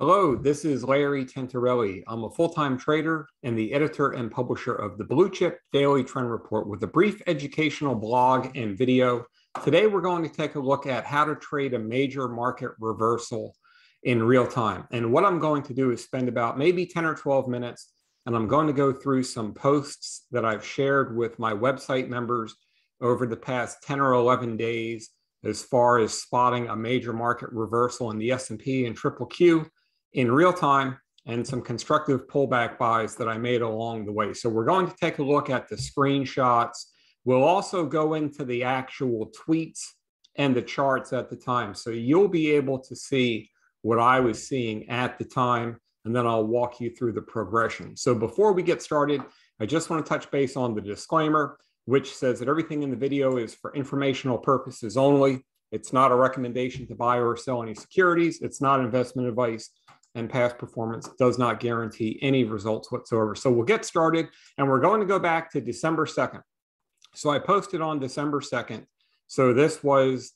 Hello, this is Larry Tentarelli. I'm a full-time trader and the editor and publisher of the Blue Chip Daily Trend Report with a brief educational blog and video. Today, we're going to take a look at how to trade a major market reversal in real time. And what I'm going to do is spend about maybe 10 or 12 minutes, and I'm going to go through some posts that I've shared with my website members over the past 10 or 11 days as far as spotting a major market reversal in the S&P and QQQ in real time, and some constructive pullback buys that I made along the way. So we're going to take a look at the screenshots. We'll also go into the actual tweets and the charts at the time. So you'll be able to see what I was seeing at the time, and then I'll walk you through the progression. So before we get started, I just want to touch base on the disclaimer, which says that everything in the video is for informational purposes only. It's not a recommendation to buy or sell any securities. It's not investment advice, and past performance does not guarantee any results whatsoever. So we'll get started, and we're going to go back to December 2nd. So I posted on December 2nd. So this was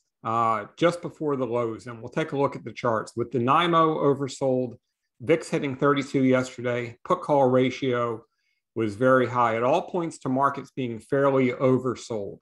just before the lows, and we'll take a look at the charts. With the NYMO oversold, VIX hitting 32 yesterday, put call ratio was very high. It all points to markets being fairly oversold.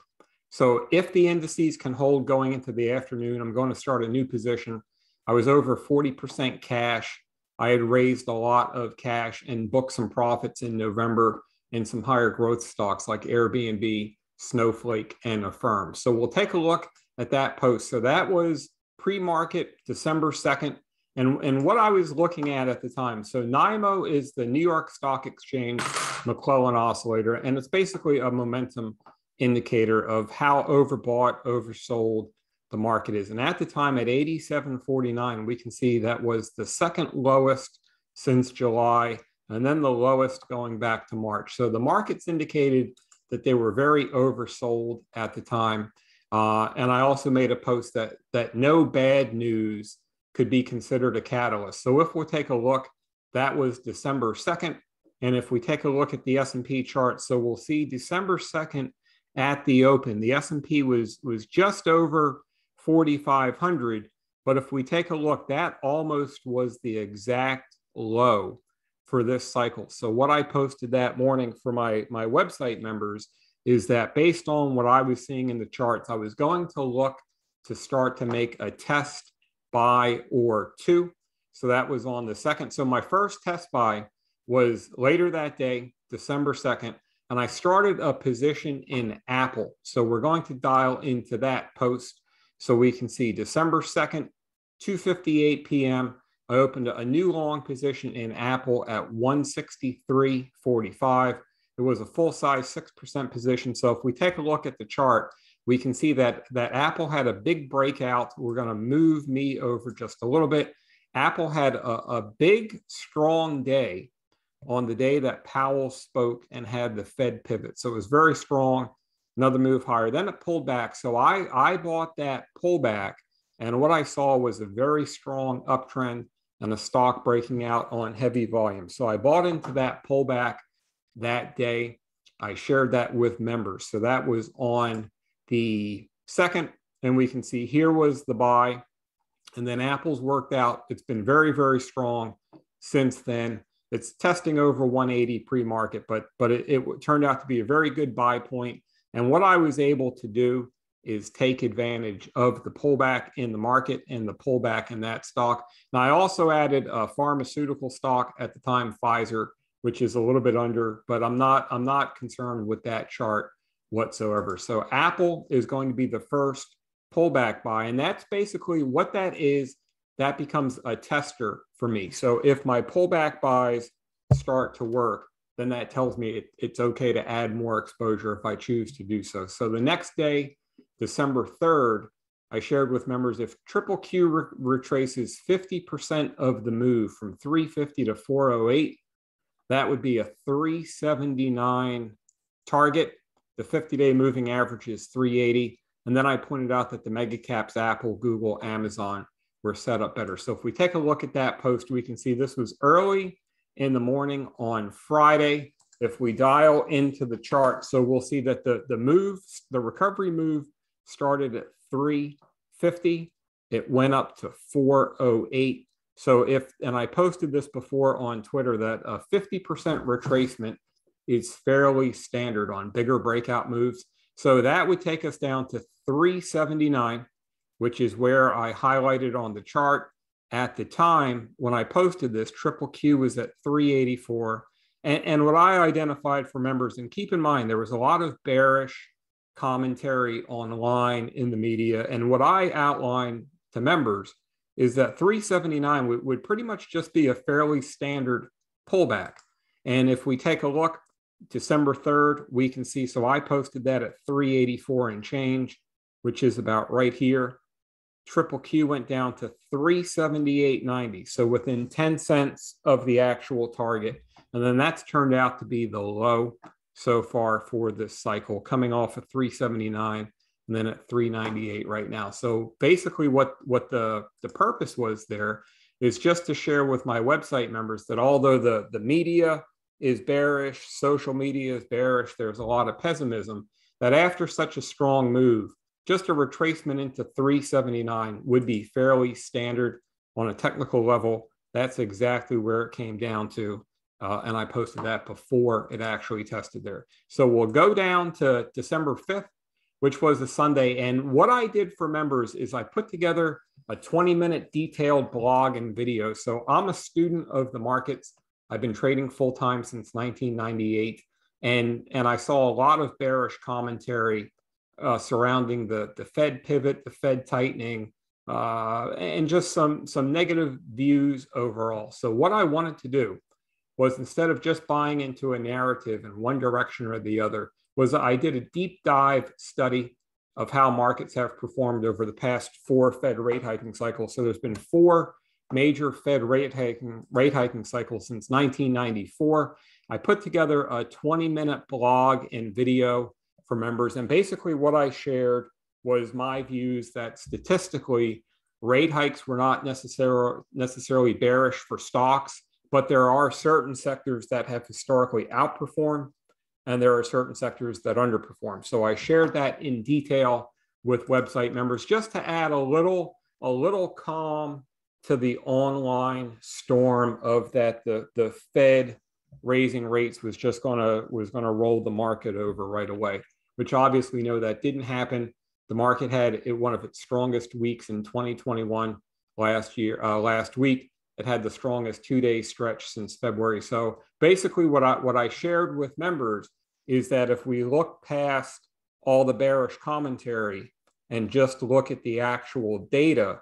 So if the indices can hold going into the afternoon, I'm going to start a new position. I was over 40% cash. I had raised a lot of cash and booked some profits in November in some higher growth stocks like Airbnb, Snowflake, and Affirm. So we'll take a look at that post. So that was pre-market December 2nd. And what I was looking at the time, so NYMO is the New York Stock Exchange McClellan Oscillator, and it's basically a momentum indicator of how overbought, oversold the market is. And at the time at 87.49, we can see that was the second lowest since July, and then the lowest going back to March. So the markets indicated that they were very oversold at the time. And I also made a post that no bad news could be considered a catalyst. So if we'll take a look, that was December 2nd. And if we take a look at the S&P chart, so we'll see December 2nd at the open, the S&P was just over 4,500. But if we take a look, that almost was the exact low for this cycle. So what I posted that morning for my website members is that based on what I was seeing in the charts, I was going to look to start to make a test buy or two. So that was on the 2nd. So my first test buy was later that day, December 2nd, and I started a position in Apple. So we're going to dial into that post so we can see December 2nd, 2:58 p.m. I opened a new long position in Apple at 163.45. It was a full-size 6% position. So if we take a look at the chart, we can see that Apple had a big breakout. We're going to move me over just a little bit. Apple had a big, strong day on the day that Powell spoke and had the Fed pivot. So it was very strong, another move higher. Then it pulled back. So I bought that pullback, and what I saw was a very strong uptrend and a stock breaking out on heavy volume. So I bought into that pullback that day. I shared that with members. So that was on the 2nd, and we can see here was the buy, and then Apple's worked out. It's been very, very strong since then. It's testing over 180 pre-market, but it turned out to be a very good buy point. And what I was able to do is take advantage of the pullback in the market and the pullback in that stock. Now, I also added a pharmaceutical stock at the time, Pfizer, which is a little bit under, but I'm not concerned with that chart whatsoever. So Apple is going to be the first pullback buy, and that's basically what that is. That becomes a tester for me. So if my pullback buys start to work, then that tells me it's okay to add more exposure if I choose to do so. So the next day, December 3rd, I shared with members if QQQ retraces 50% of the move from 350 to 408, that would be a 379 target. The 50-day moving average is 380. And then I pointed out that the mega caps, Apple, Google, Amazon, were set up better. So if we take a look at that post, we can see this was early in the morning on Friday. If we dial into the chart, so we'll see that the recovery move started at 350. It went up to 408. So and I posted this before on Twitter, that a 50% retracement is fairly standard on bigger breakout moves. So that would take us down to 379, which is where I highlighted on the chart. At the time when I posted this, triple Q was at 384. And what I identified for members, and keep in mind, there was a lot of bearish commentary online in the media. And what I outlined to members is that 379 would pretty much just be a fairly standard pullback. And if we take a look, December 3rd, we can see, so I posted that at 384 and change, which is about right here. Triple Q went down to 378.90, so within 10 cents of the actual target. And then that's turned out to be the low so far for this cycle, coming off of 379 and then at 398 right now. So basically what the purpose was there is just to share with my website members that although the media is bearish, social media is bearish, there's a lot of pessimism, that after such a strong move, just a retracement into 379 would be fairly standard on a technical level. That's exactly where it came down to. And I posted that before it actually tested there. So we'll go down to December 5th, which was a Sunday. And what I did for members is I put together a 20-minute detailed blog and video. So I'm a student of the markets. I've been trading full-time since 1998. And I saw a lot of bearish commentary surrounding the Fed pivot, the Fed tightening, and just some negative views overall. So what I wanted to do was, instead of just buying into a narrative in one direction or the other, was I did a deep dive study of how markets have performed over the past 4 Fed rate hiking cycles. So there's been 4 major Fed rate hiking cycles since 1994. I put together a 20-minute blog and video for members. And basically what I shared was my views that statistically, rate hikes were not necessarily bearish for stocks, but there are certain sectors that have historically outperformed, and there are certain sectors that underperform. So I shared that in detail with website members just to add a little calm to the online storm of that the Fed raising rates was gonna roll the market over right away, which obviously no, that didn't happen. The market had one of its strongest weeks in 2021 last week. It had the strongest 2-day stretch since February. So basically what I shared with members is that if we look past all the bearish commentary and just look at the actual data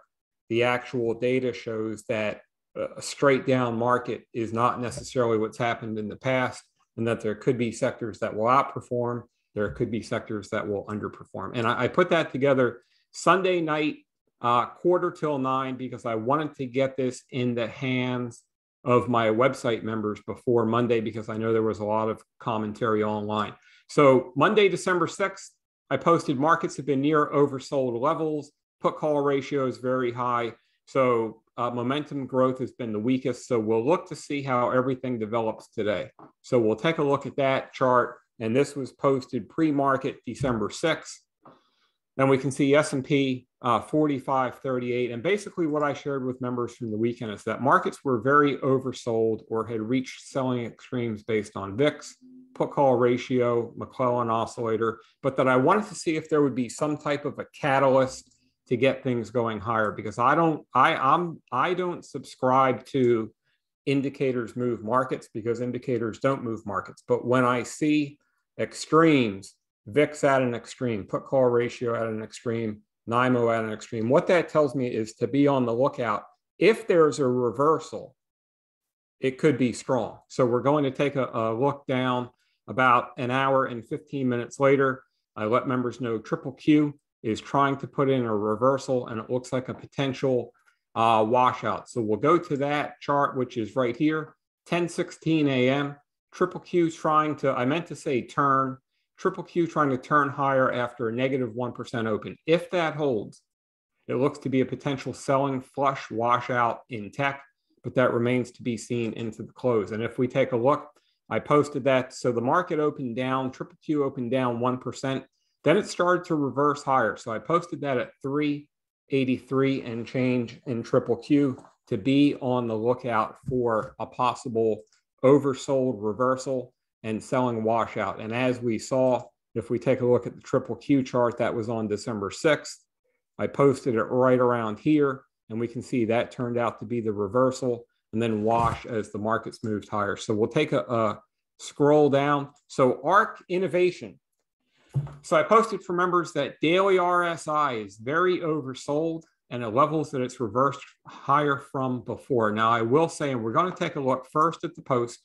shows that a straight down market is not necessarily what's happened in the past, and that there could be sectors that will outperform, there could be sectors that will underperform. And I put that together Sunday night, 8:45, because I wanted to get this in the hands of my website members before Monday, because I know there was a lot of commentary online. So Monday, December 6th, I posted markets have been near oversold levels. Put call ratio is very high. So momentum growth has been the weakest. So we'll look to see how everything develops today. So we'll take a look at that chart. And this was posted pre-market December 6th. Then we can see S&P 45.38. And basically what I shared with members from the weekend is that markets were very oversold or had reached selling extremes based on VIX, put call ratio, McClellan oscillator, but that I wanted to see if there would be some type of a catalyst to get things going higher, because I don't subscribe to indicators move markets, because indicators don't move markets. But when I see extremes, VIX at an extreme, put call ratio at an extreme, NIMO at an extreme, what that tells me is to be on the lookout. If there's a reversal, it could be strong. So we're going to take a look down about an hour and 15 minutes later. I let members know triple Q is trying to put in a reversal, and it looks like a potential washout. So we'll go to that chart, which is right here, 10:16 a.m. Triple Q trying to, I meant to say turn, triple Q trying to turn higher after a negative 1% open. If that holds, it looks to be a potential selling flush washout in tech, but that remains to be seen into the close. And if we take a look, I posted that. So the market opened down, triple Q opened down 1%. Then it started to reverse higher. So I posted that at 383 and change in triple Q to be on the lookout for a possible oversold reversal and selling washout. And as we saw, if we take a look at the triple Q chart that was on December 6th, I posted it right around here, and we can see that turned out to be the reversal and then wash as the markets moved higher. So we'll take a scroll down. So ARK Innovation. So I posted for members that daily RSI is very oversold and at levels that it's reversed higher from before. Now I will say, and we're going to take a look first at the post.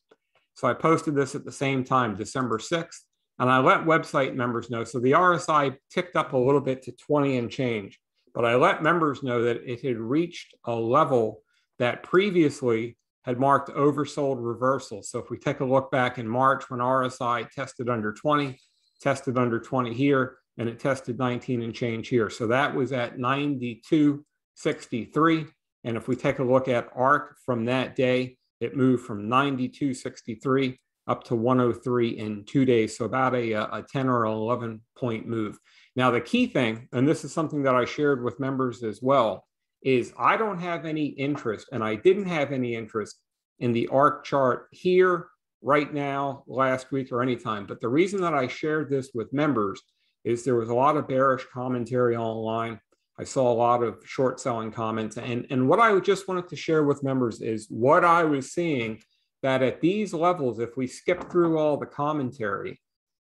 So I posted this at the same time, December 6th, and I let website members know. So the RSI ticked up a little bit to 20 and change, but I let members know that it had reached a level that previously had marked oversold reversal. So if we take a look back in March when RSI tested under 20, tested under 20 here, and it tested 19 and change here. So that was at 92.63. And if we take a look at ARK from that day, it moved from 92.63 up to 103 in 2 days. So about a 10 or 11 point move. Now, the key thing, and this is something that I shared with members as well, is I don't have any interest, and I didn't have any interest in the ARK chart here, right now, last week, or anytime. But the reason that I shared this with members is there was a lot of bearish commentary online. I saw a lot of short selling comments. And what I just wanted to share with members is what I was seeing, that at these levels, if we skip through all the commentary,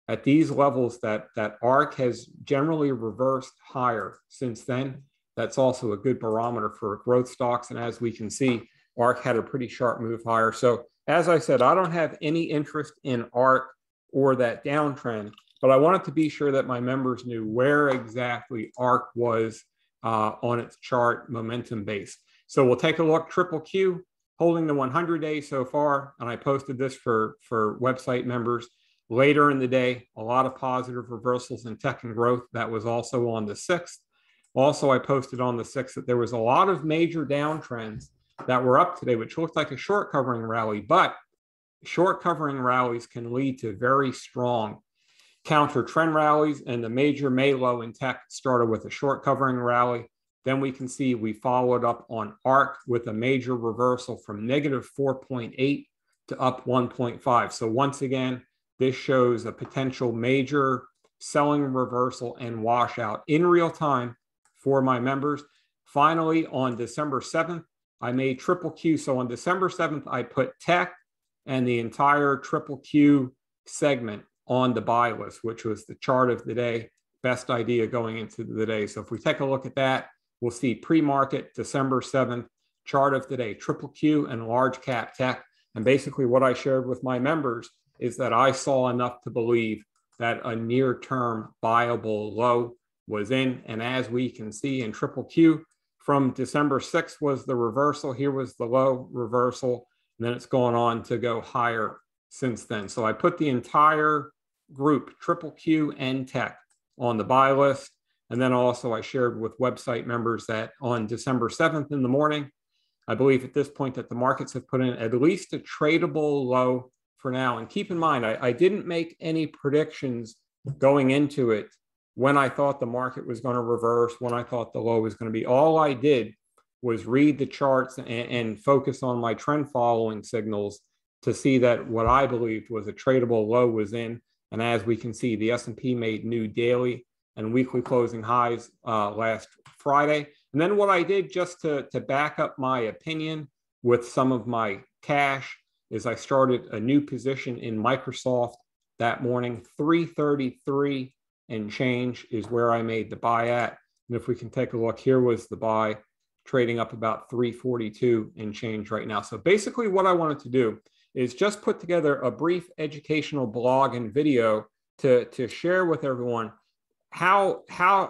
at these levels that ARK has generally reversed higher since then. That's also a good barometer for growth stocks. And as we can see, ARK had a pretty sharp move higher. So as I said, I don't have any interest in ARK or that downtrend, but I wanted to be sure that my members knew where exactly ARK was on its chart momentum base. So we'll take a look. Triple Q holding the 100-day so far, and I posted this for website members. Later in the day, a lot of positive reversals in tech and growth. That was also on the 6th. Also, I posted on the 6th that there was a lot of major downtrends that were up today, which looked like a short covering rally, but short covering rallies can lead to very strong counter trend rallies, and the major May low in tech started with a short covering rally. Then we can see we followed up on ARK with a major reversal from negative 4.8 to up 1.5. So once again, this shows a potential major selling reversal and washout in real time for my members. Finally, on December 7th, I made triple Q. So on December 7th, I put tech and the entire triple Q segment on the buy list, which was the chart of the day, best idea going into the day. So if we take a look at that, we'll see pre-market December 7th, chart of the day, triple Q and large cap tech. And basically what I shared with my members is that I saw enough to believe that a near-term buyable low was in. And as we can see in triple Q, from December 6th was the reversal. Here was the low reversal. And then it's gone on to go higher since then. So I put the entire group, triple Q and tech, on the buy list. And then also I shared with website members that on December 7th in the morning, I believe at this point that the markets have put in at least a tradable low for now. And keep in mind, I didn't make any predictions going into it when I thought the market was going to reverse, when I thought the low was going to be. All I did was read the charts and focus on my trend following signals to see that what I believed was a tradable low was in. And as we can see, the S&P made new daily and weekly closing highs last Friday. And then what I did just to back up my opinion with some of my cash is I started a new position in Microsoft that morning. 333 and change is where I made the buy at. And if we can take a look, here was the buy, trading up about 342 and change right now. So basically what I wanted to do is just put together a brief educational blog and video to share with everyone how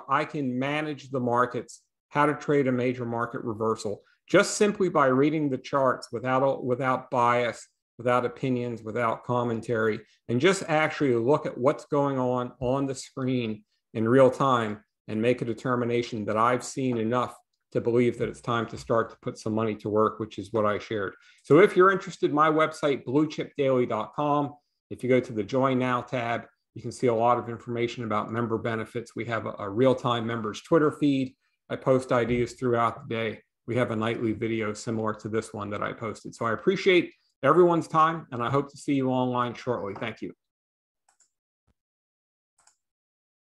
I can manage the markets, how to trade a major market reversal, just simply by reading the charts without bias, without opinions, without commentary, and just actually look at what's going on the screen in real time and make a determination that I've seen enough to believe that it's time to start to put some money to work, which is what I shared. So if you're interested, my website, bluechipdaily.com. If you go to the Join Now tab, you can see a lot of information about member benefits. We have a real-time members Twitter feed. I post ideas throughout the day. we have a nightly video similar to this one that I posted. So I appreciate everyone's time, and I hope to see you online shortly. Thank you.